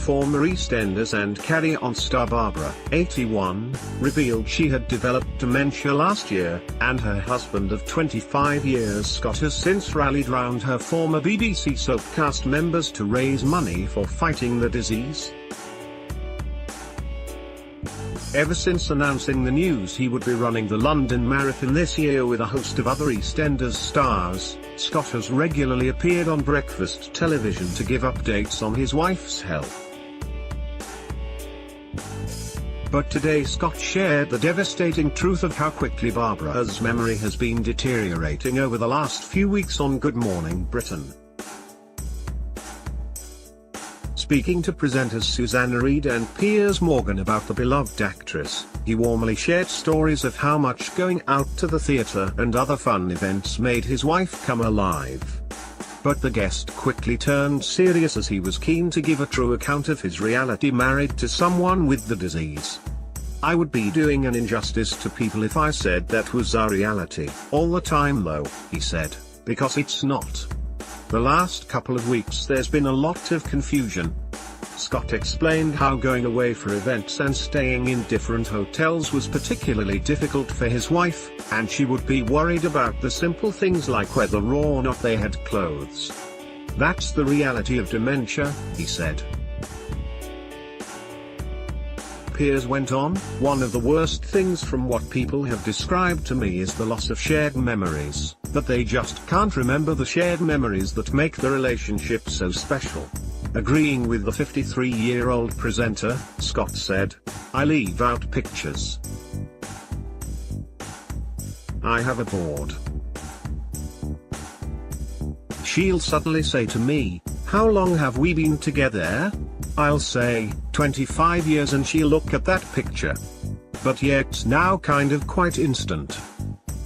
former EastEnders and Carry On star Barbara, 81, revealed she had developed dementia last year, and her husband of 25 years Scott has since rallied round her former BBC soap cast members to raise money for fighting the disease. Ever since announcing the news he would be running the London Marathon this year with a host of other EastEnders stars, Scott has regularly appeared on breakfast television to give updates on his wife's health. But today Scott shared the devastating truth of how quickly Barbara's memory has been deteriorating over the last few weeks on Good Morning Britain. Speaking to presenters Susanna Reid and Piers Morgan about the beloved actress, he warmly shared stories of how much going out to the theatre and other fun events made his wife come alive. But the guest quickly turned serious as he was keen to give a true account of his reality married to someone with the disease. "I would be doing an injustice to people if I said that was our reality all the time though," he said, "because it's not. The last couple of weeks there's been a lot of confusion." Scott explained how going away for events and staying in different hotels was particularly difficult for his wife, and she would be worried about the simple things like whether or not they had clothes. "That's the reality of dementia," he said. Piers went on, "One of the worst things from what people have described to me is the loss of shared memories, that they just can't remember the shared memories that make the relationship so special." Agreeing with the 53-year-old presenter, Scott said, "I leave out pictures. I have a board. She'll suddenly say to me, 'How long have we been together?' I'll say, 25 years, and she'll look at that picture. But yeah, it's now kind of quite instant."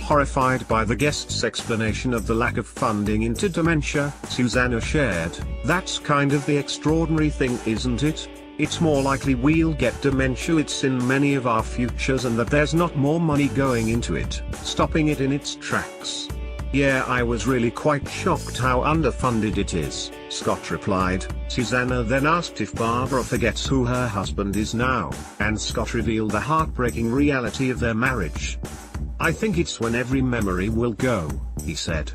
Horrified by the guest's explanation of the lack of funding into dementia, Susanna shared, "That's kind of the extraordinary thing, isn't it? It's more likely we'll get dementia, it's in many of our futures, and that there's not more money going into it, stopping it in its tracks. Yeah, I was really quite shocked how underfunded it is," Scott replied. Susanna then asked if Barbara forgets who her husband is now, and Scott revealed the heartbreaking reality of their marriage. "I think it's when every memory will go," he said.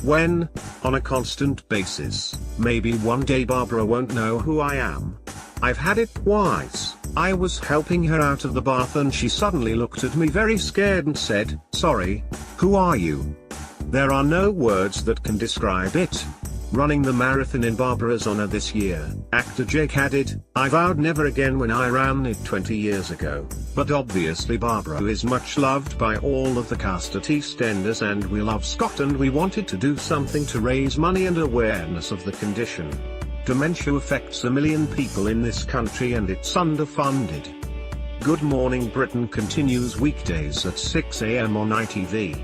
"When, on a constant basis, maybe one day Barbara won't know who I am. I've had it twice. I was helping her out of the bath and she suddenly looked at me very scared and said, 'Sorry, who are you?' There are no words that can describe it." Running the marathon in Barbara's honor this year, actor Jake added, "I vowed never again when I ran it 20 years ago, but obviously Barbara is much loved by all of the cast at EastEnders, and we love Scott, and we wanted to do something to raise money and awareness of the condition. Dementia affects 1 million people in this country and it's underfunded." Good Morning Britain continues weekdays at 6 a.m. on ITV.